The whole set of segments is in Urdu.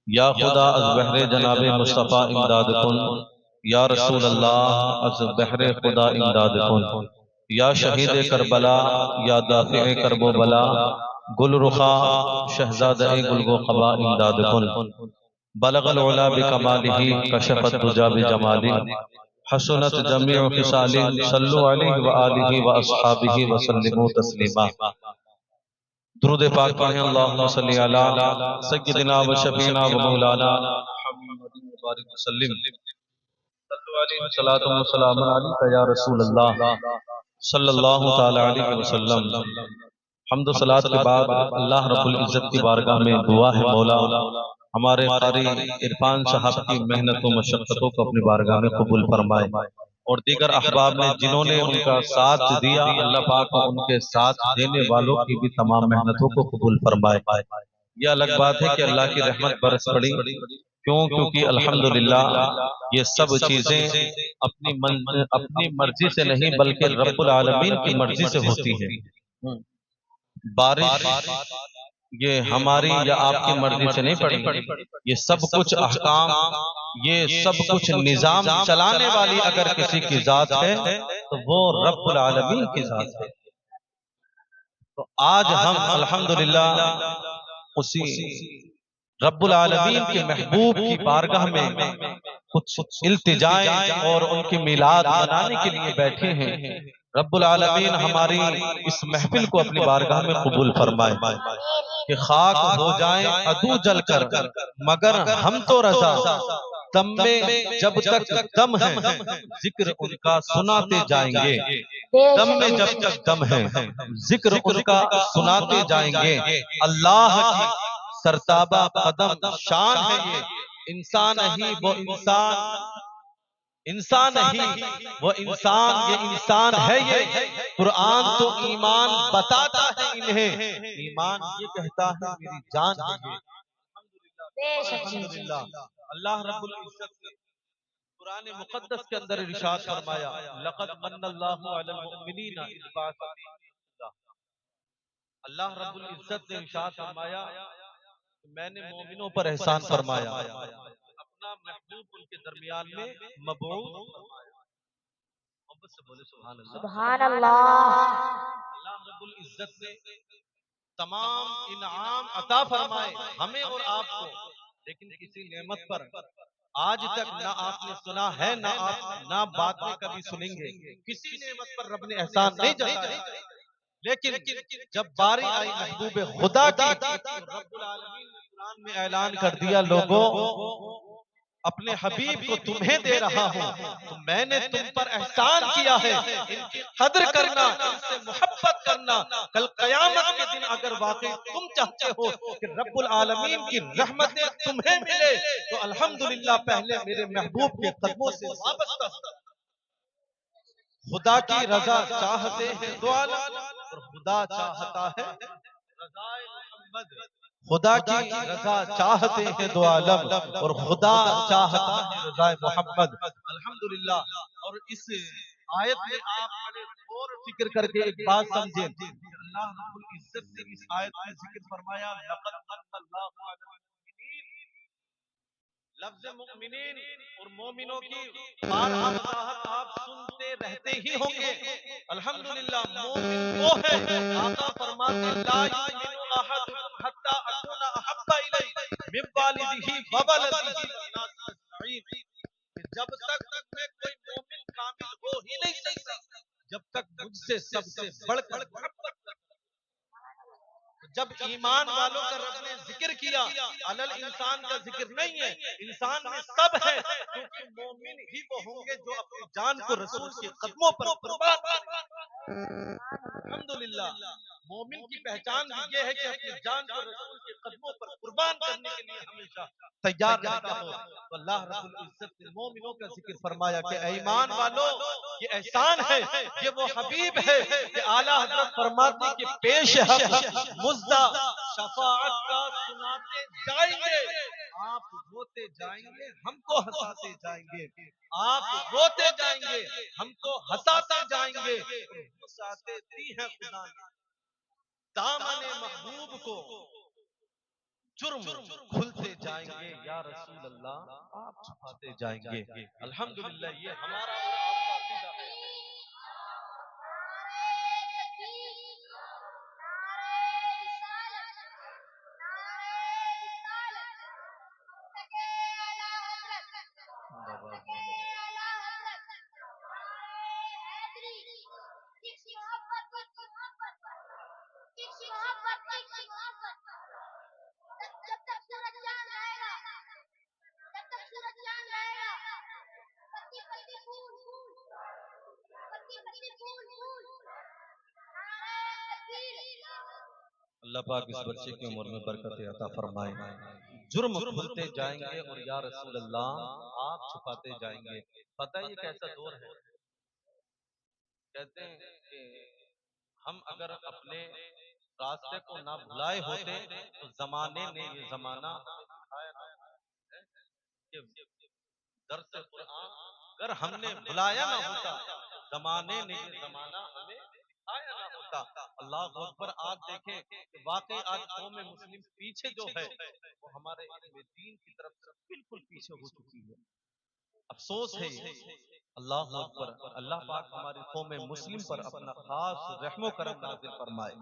یا خدا از بحر جناب مصطفیٰ امداد کن، یا رسول اللہ از بحر خدا امداد کن، یا شہید کربلا، یا دافع کرب و بلا، گل رخا شہزادہ گل و قبا امداد کن، بلغ العلا بکمالہ کشف الدجا بجمالہ، حسنت جمیع خصال، صلو علیہ وآلہ واصحابہ وسلموا تسلیما۔ درود پاک پڑھیں، اللہم صلی علی سیدنا و شفینا و مولانا محمد مبارک وسلم، صلو علیہ صلاۃ و سلام علیک یا رسول اللہ صلی اللہ تعالی علیہ وسلم۔ حمد و صلاۃ کے بعد اللہ رب العزت کی بارگاہ میں دعا ہے، مولا ہمارے قاری عرفان صاحب کی محنت و مشقتوں کو اپنی بارگاہ میں قبول فرمائے، اور دیگر احباب نے جنہوں نے ان کا ساتھ دیا، اللہ پاک ان کے ساتھ دینے والوں کی بھی تمام محنتوں کو قبول فرمائے۔ یہ الگ بات ہے کہ اللہ کی رحمت برس پڑی، کیونکہ الحمدللہ یہ سب چیزیں اپنی مرضی سے نہیں بلکہ رب العالمین کی مرضی سے ہوتی ہیں۔ بارش یہ ہماری یا آپ کی مرضی سے نہیں پڑی، یہ سب کچھ احکام، یہ سب کچھ نظام چلانے والی اگر کسی کی ذات ہے تو وہ رب العالمین کی ذات ہے۔ تو آج ہم الحمدللہ اسی رب العالمین کے محبوب کی بارگاہ میں کچھ التجائیں اور ان کی میلاد منانے کے لیے بیٹھے ہیں۔ رب العالمین ہماری اس محفل کو اپنی بارگاہ میں قبول فرمائے، کہ خاک ہو جائیں عدو جل کر مگر ہم تو رضا، دم میں جب تک دم ہے ذکر ان کا سناتے جائیں گے، دم میں جب تک دم ہے ذکر ان کا سناتے جائیں گے۔ اللہ کی سرتابہ قدم شان ہے یہ، انسان ہی وہ انسان، انسان ہی وہ انسان، یہ انسان ہے یہ۔ قرآن تو ایمان بتاتا ہے انہیں، ایمان یہ کہتا ہے میری جان ہے یہ۔ الحمدللہ اللہ رب العزت نے قرآن مقدس کے اندر ارشاد فرمایا، لقد من اللہ علی المؤمنین اذ بعث فیہم رسولا۔ اللہ رب العزت نے ارشاد فرمایا کہ میں نے مومنوں پر احسان فرمایا، اپنا محبوب ان کے درمیان میں مبعوث فرمایا۔ محبت سے بولے سبحان اللہ۔ سبحان اللہ۔ اللہ رب العزت نے تمام انعام عطا فرمائے ہمیں اور آپ کو، لیکن کسی نعمت پر آج تک نہ آپ نے سنا ہے، نہ بعد میں کبھی سنیں گے، کسی نعمت پر رب نے احسان نہیں جتایا۔ لیکن جب باری آئی محبوب خدا کی، رب العالمین نے قرآن میں اعلان کر دیا، لوگوں اپنے حبیب کو تمہیں دے رہا ہوں، تو میں نے تم پر احسان کیا ہے، ان کی قدر کرنا، ان سے محبت کرنا۔ کل قیامت کے دن اگر واقعی تم چاہتے ہو کہ رب العالمین کی رحمتیں تمہیں ملے تو الحمدللہ پہلے میرے محبوب کے قدموں سے وابستہ ہو۔ خدا کی رضا چاہتے ہیں دو عالم، اور خدا چاہتا ہے رضا محمد۔ خدا کی رضا چاہتے ہیں دو عالم، اور خدا چاہتا ہے رضا محمد۔ الحمدللہ۔ اور اس آیت میں آپ بڑے غور و فکر کر کے ایک بات سمجھیں، اللہ رب العزت نے اس آیت میں ذکر فرمایا، لقد من اللہ علی المؤمنین۔ لفظ مؤمنین اور مومنوں کی بارہا وضاحت آپ سنتے رہتے ہی ہوں گے۔ الحمدللہ مومن وہ ہے، آقا فرماتے لا یؤمن احدکم حتی اکون احب الیہ من والدہ وولدہ والناس اجمعین۔ جب تک میں کوئی مومن کامل ہو ہی نہیں سکتا جب تک مجھ سے سب سے بڑھ کر محبت کرتا۔ جب ایمان والوں کا رب نے ذکر کیا، علل انسان کا ذکر نہیں ہے، انسان میں سب ہے، کیونکہ مومن ہی وہ ہوں گے جو اپنی جان کو رسول کے قدموں پر قربان کریں گے۔ الحمدللہ مومن کی پہچان بھی یہ ہے کہ اپنی جان کو رسول کے قدموں پر قربان کرنے کے لیے ہمیشہ تیار رہتا ہو۔ تو اللہ رب العزت نے مومنوں کا ذکر فرمایا کہ اے ایمان والو، یہ احسان ہے، یہ وہ حبیب ہے کہ اعلیٰ حضرت فرماتے کہ پیش حق مزدہ شفاعت کا سناتے جائیں گے۔ آپ روتے جائیں گے، ہم کو ہنساتے جائیں گے، آپ روتے جائیں گے، ہم کو ہنساتے جائیں گے، ہنساتے دی ہے خدا نے دامن محبوب کو، جرم کھلتے جائیں گے یا رسول اللہ آپ چھپاتے جائیں گے. الحمدللہ یہ ہمارا اور آپ کا عقیدہ ہے. اللہ پاک اس بچے کی عمر میں برکت عطا فرمائے. جرم کھلتے جائیں گے اور یا رسول اللہ آپ چھپاتے جائیں گے. پتہ یہ کیسا دور ہے. کہتے ہیں کہ ہم اگر اپنے راستے کو نہ بھلائے ہوتے تو زمانے نے یہ زمانہ دکھایا نہ کہ درس قرآن اگر ہم نے بھلایا نہ ہوتا زمانے نے یہ زمانہ ہمیں دکھایا نہ ہوتا. اللہ اکبر. آج دیکھیں کہ واقعی آج قوم مسلم پیچھے جو ہے وہ ہمارے علم دین کی طرف سے بالکل پیچھے ہو چکی ہے. افسوس ہے یہ. اللہ اکبر. اللہ پاک ہماری قوم مسلم پر اپنا خاص رحم و کرم نازل فرمائے.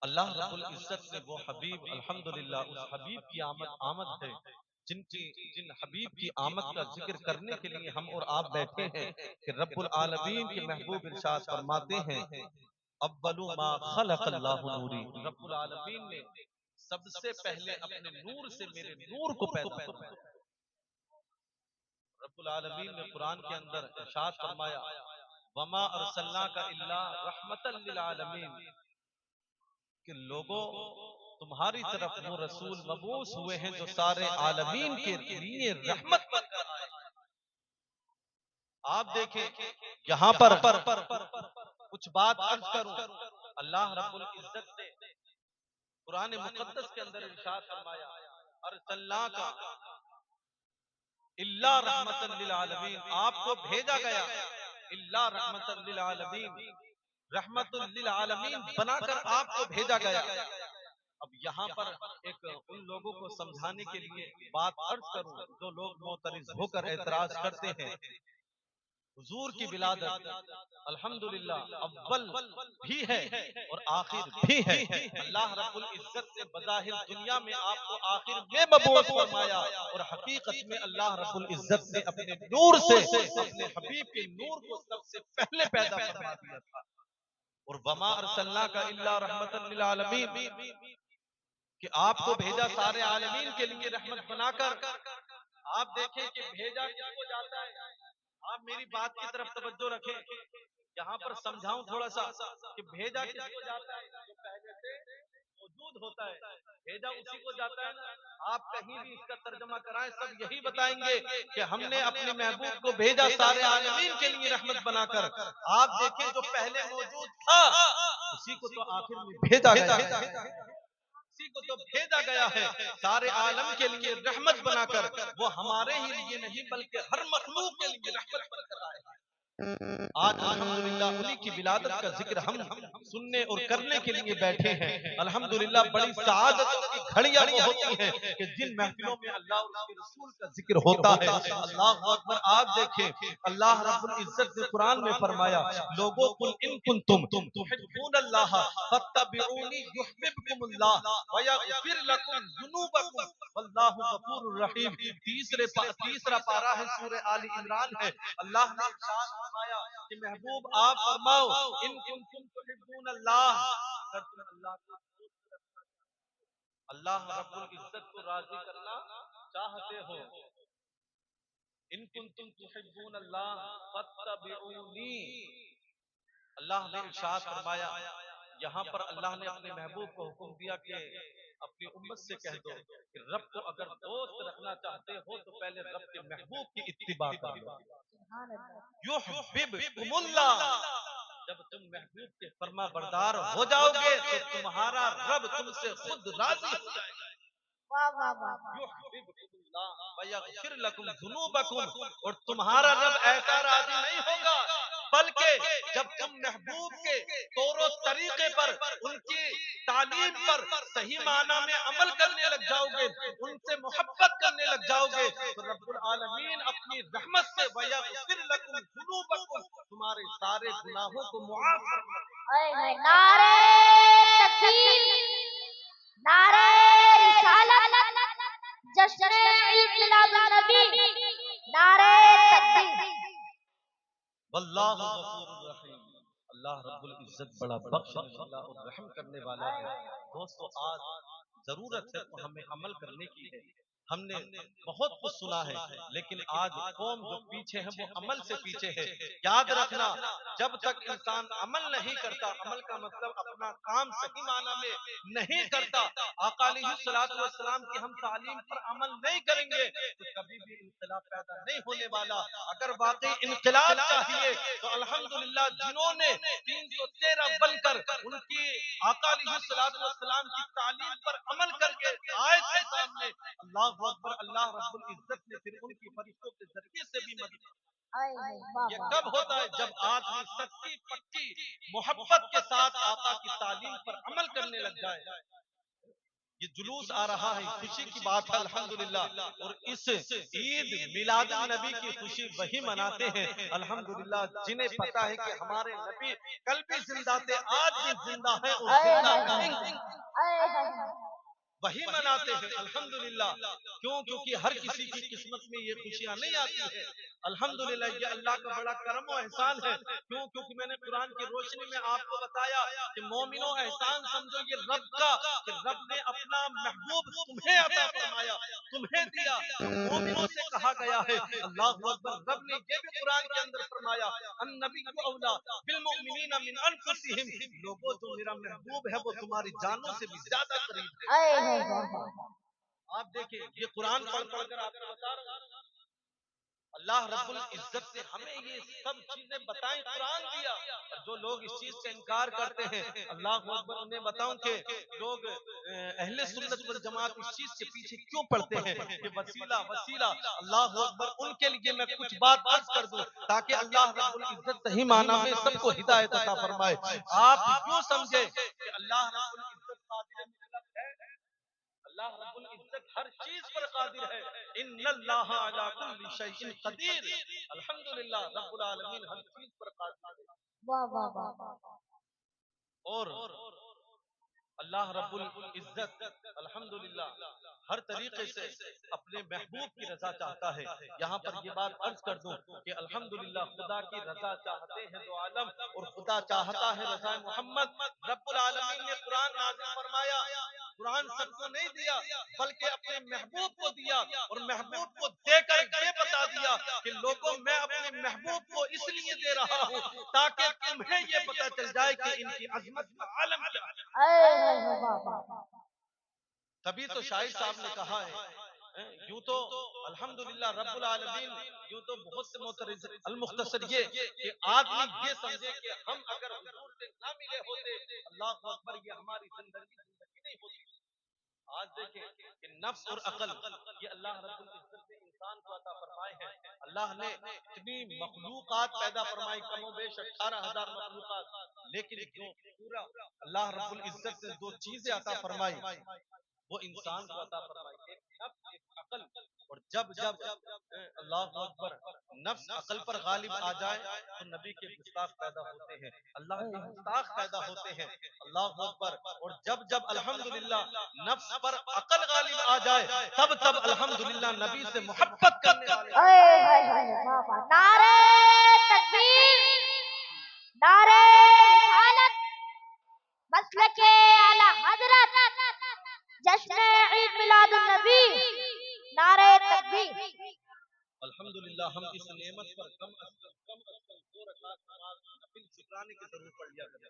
اللہ رب العزت نے وہ حبیب الحمدللہ اس حبیب کی آمد ہے جن حبیب کی آمد کا ذکر کرنے کے لیے ہم اور آپ بیٹھے ہیں کہ رب العالمین کے محبوب ارشاد فرماتے ہیں اول ما خلق اللہ نوری. رب العالمین نے سب سے پہلے اپنے نور سے میرے نور کو پیدا فرمایا. رب العالمین نے قرآن کے اندر ارشاد فرمایا وما ارسلناک الا رحمتا للعالمین کہ لوگوں تمہاری طرف وہ رسول مبعوث ہوئے ہیں جو سارے عالمین کے لیے رحمت بن کر آئے. آپ دیکھیں یہاں پر کچھ بات عرض کروں. اللہ رب العزت نے قرآن مقدس کے اندر ارشاد فرمایا ارسلناک الا رحمتا للعالمین. آپ کو بھیجا گیا الا رحمتا للعالمین رحمت للعالمین بنا کر آپ کو بھیجا گیا. اب یہاں پر ایک ان لوگوں کو سمجھانے کے لیے بات عرض کروں جو لوگ معترض ہو کر اعتراض کرتے ہیں. حضور کی ولادت الحمدللہ اول بھی ہے اور آخر بھی ہے. اللہ رب العزت نے بظاہر دنیا میں آپ کو آخر میں مبعوث فرمایا اور حقیقت میں اللہ رب العزت نے اپنے نور سے اپنے حبیب کے نور کو سب سے پہلے پیدا فرما دیا تھا. اور وما ارسلناک الا رحمتا للعالمین کہ آپ کو بھیجا سارے عالمین کے لیے رحمت بنا کر. آپ دیکھیں کہ بھیجا کس کو جاتا ہے. آپ میری بات کی طرف توجہ رکھیں. یہاں پر سمجھاؤں تھوڑا سا کہ بھیجا کس کو جاتا ہے جو پہلے سے موجود ہوتا ہے. بھیجا اسی کو جاتا ہے نا. آپ کہیں بھی اس کا ترجمہ کرائیں سب یہی بتائیں گے کہ ہم نے اپنے محبوب کو بھیجا سارے عالمین کے لیے رحمت بنا کر. آپ دیکھیں جو پہلے موجود تھا اسی کو تو آخر میں بھیجا گیا اسی کو تو بھیجا گیا ہے سارے عالم کے لیے رحمت بنا کر. وہ ہمارے ہی لیے نہیں بلکہ ہر مخلوق کے لیے رحمت بن کر آئے. آج الحمدللہ انہی کی ولادت کا ذکر ہم سننے اور کرنے کے لیے بیٹھے ہیں. الحمدللہ بڑی سعادتوں کی گھڑیاں وہ ہوتی ہیں کہ جن محفلوں میں اللہ اور اس کے رسول کا ذکر ہوتا ہے. اللہ اکبر. آپ دیکھیں اللہ رب العزت نے قرآن میں فرمایا لوگوں قل ان کنتم تحبون اللہ فاتبعونی یحببکم اللہ ویغفر لکم ذنوبکم واللہ غفور الرحیم. تیسرا پارہ ہے سورہ آل عمران ہے. اللہ نے ارشاد فرمایا کہ محبوب آپ فرماؤ ان کنتم تحبون اللہ اگر تم اللہ کو اللہ رب العزت کو راضی کرنا چاہتے ہو ان کنتم تحبون اللہ فاتبعونی. اللہ نے ارشاد فرمایا یہاں پر اللہ نے اپنے محبوب کو حکم دیا کہ اپنی امت سے کہہ دو کہ رب کو اگر دوست رکھنا چاہتے ہو تو پہلے رب کے محبوب کی اتباع کرو. یحببکم اللہ. جب تم محبوب کے فرما بردار ہو جاؤ گے تو تمہارا رب تم سے خود راضی ہو جائے گا. یحببکم اللہ ویغفر لکم ذنوبکم. اور تمہارا رب ایسا راضی نہیں ہوگا بلکہ جب تم محبوب کے طور و طریقے پر ان کی تعلیم پر صحیح معنی میں عمل کرنے لگ جاؤ گے ان سے محبت کرنے جاؤ گے تو رب العالمین اپنی رحمت سے وَيَغْفِرْ لَكُمْ ذُنُوبَكُمْ تمہارے سارے گناہوں کو معاف فرمائے. نعرہ تکبیر، نعرہ رسالت، جشن عید میلاد النبی، نعرہ تکبیر. واللہ غفور الرحیم. اللہ رب العزت بڑا بخشنے والا اور رحم کرنے والا ہے. دوستو آج ضرورت ہے تو ہمیں عمل کرنے کی ہے. ہم نے بہت کچھ سنا ہے لیکن آج قوم جو پیچھے ہے وہ عمل سے پیچھے ہے. یاد رکھنا جب تک انسان عمل نہیں کرتا، عمل کا مطلب اپنا کام صحیح معنی میں نہیں کرتا، آقا علیہ الصلوۃ والسلام کی ہم تعلیم پر عمل نہیں کریں گے تو کبھی بھی انقلاب پیدا نہیں ہونے والا. اگر واقعی انقلاب چاہیے تو الحمدللہ جنہوں نے 313 بن کر ان کی آقا علیہ الصلوۃ والسلام کی تعلیم پر عمل کر کے آئے تھے سامنے، اللہ اکبر، اللہ رب العزت نے پھر ان کی فرشتوں کے ذریعے سے بھی مدد. یہ کب ہوتا ہے؟ جب آدمی سچی پکی محبت کے ساتھ آقا کی تعلیم پر عمل کرنے لگ جائے. یہ جلوس آ رہا ہے، خوشی کی بات ہے الحمدللہ. اور اس عید میلاد النبی کی خوشی وہی مناتے ہیں الحمدللہ جنہیں پتا ہے کہ ہمارے نبی کل بھی زندہ تھے، آج بھی زندہ ہیں اور زندہ رہیں گے. وہی مناتے ہیں الحمدللہ. کیوں؟ کیونکہ ہر کسی کی قسمت میں یہ خوشیاں نہیں آتی ہے. الحمدللہ یہ اللہ کا بڑا کرم و احسان ہے. کیوں؟ کیونکہ میں نے قرآن کی روشنی میں آپ کو بتایا کہ مومنوں احسان سمجھو یہ رب کا، کہ رب نے اپنا محبوب تمہیں عطا فرمایا، تمہیں دیا. مومنوں سے کہا گیا ہے اللہ اکبر. رب نے یہ بھی قرآن کے اندر فرمایا النبی اولا بالمؤمنین من انفسہم. لوگوں جو میرا محبوب ہے وہ تمہاری جانوں سے بھی زیادہ قریب ہے. آپ دیکھیں یہ قرآن پڑھ پڑھ کر آپ کو بتا رہا ہوں. اللہ رب العزت نے ہمیں یہ سب چیزیں بتائیں، قرآن دیا. جو لوگ اس چیز سے انکار کرتے ہیں اللہ اکبر انہیں بتاؤں کہ لوگ اہل سنت والجماعت اس چیز کے پیچھے کیوں پڑتے ہیں کہ وسیلہ وسیلہ. اللہ اکبر ان کے لیے میں کچھ بات عرض کر دوں تاکہ اللہ رب العزت صحیح معنی میں سب کو ہدایت عطا فرمائے. آپ یوں سمجھے کہ اللہ رب العزت قادر مطلق ہے، اللہ رب العزت ہر چیز پر قادر ہے. ان اللہ علی کل شیء قدیر. الحمدللہ رب العالمین ہر چیز پر قادر ہے. واہ واہ واہ. اور اللہ رب العزت الحمدللہ ہر طریقے سے اپنے محبوب کی رضا چاہتا ہے. یہاں پر یہ بات عرض کر دوں کہ الحمدللہ خدا کی رضا چاہتے ہیں دو عالم اور خدا چاہتا ہے رضا محمد. رب العالمین نے قرآن نازل فرمایا. قرآن سب کو نہیں دیا بلکہ اپنے محبوب کو دیا اور محبوب کو دے کر یہ بتا دیا کہ لوگوں میں اپنے محبوب کو اس لیے دے رہا ہوں تاکہ تمہیں یہ پتہ چل جائے کہ ان کی عظمت کا عالم کیا ہے. تبھی تو شاعر صاحب نے کہا ہے یوں تو الحمدللہ رب العالمین یوں تو بہت سے معترض المختصر یہ کہ آدمی یہ سمجھے کہ ہم اگر حضور سے نہ ملے ہوتے اللہ اکبر یہ ہماری زندگی نہیں ہوتی. آج دیکھیں کہ نفس اور عقل یہ اللہ رب العزت نے انسان کو عطا فرمائے ہیں. اللہ نے اتنی مخلوقات پیدا فرمائی، کم و بیش 18,000 مخلوقات، لیکن جو پورا اللہ رب العزت نے دو چیزیں عطا فرمائی وہ انسان کو عطا فرمائی، ایک نفس ایک عقل. اور جب جب اللہ اکبر نفس عقل پر غالب آ جائے تو نبی کے گستاخ پیدا ہوتے ہیں، اللہ کے گستاخ پیدا ہوتے ہیں. اللہ اکبر. اور جب جب الحمدللہ نفس پر عقل غالب آ جائے تب تب الحمدللہ نبی سے محبت کرنے والے. نعرہ تکبیر، نعرہ رسالت، مسلک اعلی حضرت، جشن عید میلاد النبی، نعرہ تکبیر. الحمدللہ ہم اس نعمت پر کم از کم 2 رکعت نماز نفل شکرانے کی ضرور پڑھ لیا کریں.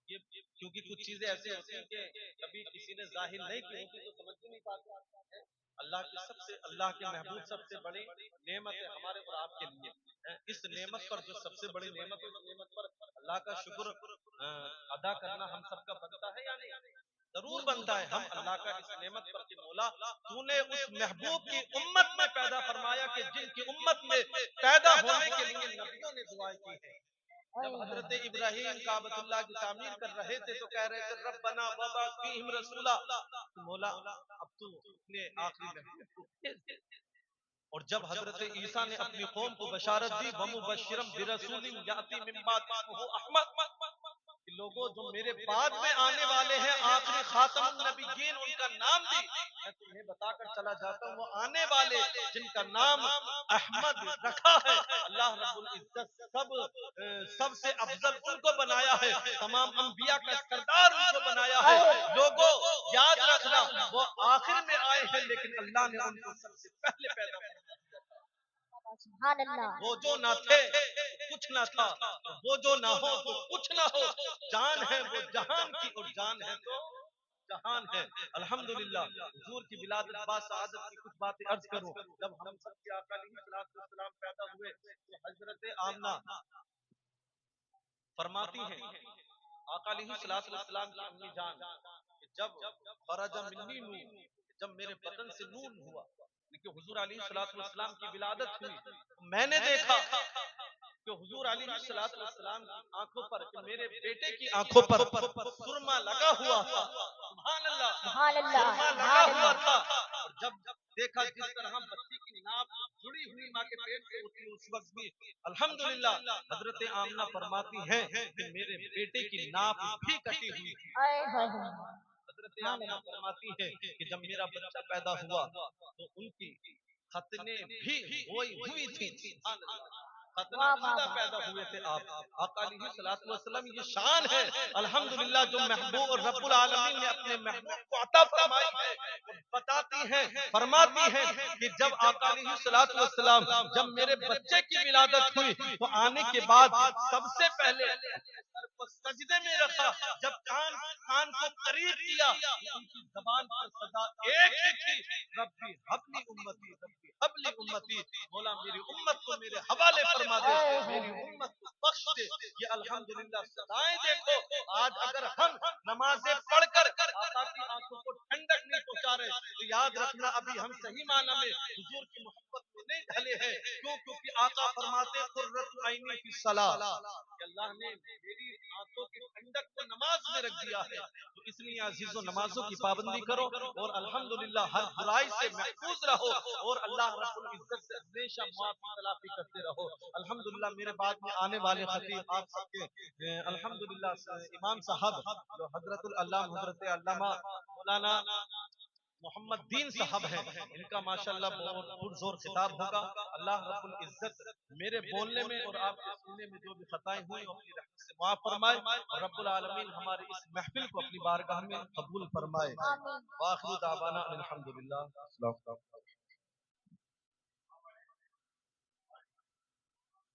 کیونکہ کچھ چیزیں ایسی ہوتی ہیں کہ کبھی کسی نے ظاہر نہیں کی ہوتی تو سمجھ نہیں پاتے. اللہ کی سب سے، اللہ کے محبوب سب سے بڑی نعمت ہے ہمارے اور آپ کے لیے. اس نعمت پر جو سب سے بڑی نعمت ہے اس نعمت پر اللہ کا شکر ادا کرنا ہم سب کا بنتا ہے یا نہیں؟ ضرور بنتا ہے. ہم اللہ کا اس نعمت پر کہ مولا تو نے اس محبوب کی امت میں پیدا فرمایا کہ جن کی امت میں پیدا ہونے کے لیے نبیوں نے دعائیں کی ہیں. جب حضرت ابراہیم کعبۃ اللہ کی تعمیر کر رہے تھے تو کہہ رہے تھے ربنا وبعث فیہم رسولا، مولا اب تو اپنے آخری محبوب کو بھیج دے۔ اور جب حضرت عیسیٰ نے اپنی قوم کو بشارت دی وَمُبَشِّرًا بِرَسُولٍ يَأْتِي مِن بَعْدِهِ اسْمُهُ احمد، کہ لوگوں جو میرے بعد میں آنے والے ہیں آخری خاتم النبیین ان کا نام بھی میں تمہیں بتا کر چلا جاتا ہوں، وہ آنے والے جن کا نام احمد رکھا ہے، اللہ رب العزت سب سے افضل ان کو بنایا ہے، تمام انبیاء کا سردار ان کو بنایا ہے۔ لوگوں یاد رکھنا وہ آخر میں آئے ہیں لیکن اللہ نے ان کو سب سے پہلے پیدا کیا۔ سبحان اللہ، وہ جو نہ تھے کچھ نہ تھا، وہ جو نہ ہو تو کچھ نہ ہو، جان ہے وہ جہان کی اور جان ہے تو جہان ہے۔ الحمدللہ حضور کی ولادت با سعادت کی کچھ باتیں عرض کروں۔ جب ہم سب کے آقا علیہ السلام پیدا ہوئے تو حضرت آمنہ فرماتی ہیں آقا علیہ السلام کی امی جان کہ جب خرج منی نور، جب میرے بدن سے نور ہوا، کہ حضور علیہ السلام کی ولادت ہوئی، میں نے دیکھا کہ حضور علیہ السلام کی آنکھوں پر، کہ میرے بیٹے کی آنکھوں پر سرما لگا ہوا تھا، سبحان اللہ، سبحان اللہ، سرما لگا ہوا تھا۔ اور جب دیکھا جس طرح بچی کی ناپ جڑی ہوئی ماں کے پیٹ سے ہوتی اس وقت بھی الحمدللہ حضرت آمنہ فرماتی ہیں کہ میرے بیٹے کی ناپ بھی کٹی ہوئی تھی۔ حضرت آمنہ فرماتی ہے کہ جب میرا بچہ پیدا ہوا تو ان کی ختنے بھی ہوئی تھی، ختنہ شدہ پیدا ہوئے تھے آپ۔ آقا علیہ السلام یہ شان ہے الحمدللہ جو محبوب اور رب العالمین نے اپنے محبوب کو عطا فرمائی ہے۔ بتاتی ہیں فرماتی ہیں کہ جب آقا علیہ السلام جب میرے بچے کی ولادت ہوئی تو آنے کے بعد سب سے پہلے سر کو سجدے میں رکھا، جب کان کو قریب کیا ان کی زبان پر صدا ایک ہی تھی، ربی حبلی امتی، ربی حبلی امتی، مولا میری امت کو میرے حوالے فرما دے، میری امت کو بخش دے۔ یہ الحمدللہ صدائیں دیکھو، آج اگر ہم نمازیں پڑھ کر آقا کی آنکھوں کو ٹھنڈک نہیں پہنچا رہے تو یاد رکھنا ابھی ہم صحیح معنی میں حضور کی محبت میں نہیں ڈھلے ہیں۔ کیوں؟ کیونکہ آقا فرماتے قرۃ عینی فی الصلاۃ، کہ اللہ نے میری آنکھوں کی ٹھنڈک کو نماز میں رکھ دیا ہے۔ تو اس لیے عزیزو نمازوں کی پابندی کرو اور الحمدللہ ہر برائی سے محفوظ رہو اور اللہ رب العزت سے ہمیشہ معافی تلافی کرتے رہو۔ الحمدللہ میرے بعد میں آنے والے خطیب آپ سب کے الحمدللہ امام صاحب جو حضرت العلامہ حضرت علامہ مولانا محمد دین صاحب ہیں، ان کا ماشاءاللہ بہت پرزور خطاب ہوگا۔ اللہ رب العزت میرے بولنے میں اور آپ کے سننے میں جو بھی خطائیں ہوئی اپنی رحمت سے معاف فرمائے اور رب العالمین ہمارے اس محفل کو اپنی بارگاہ میں قبول فرمائے۔ آمین۔ وآخر دعوانا الحمدللہ۔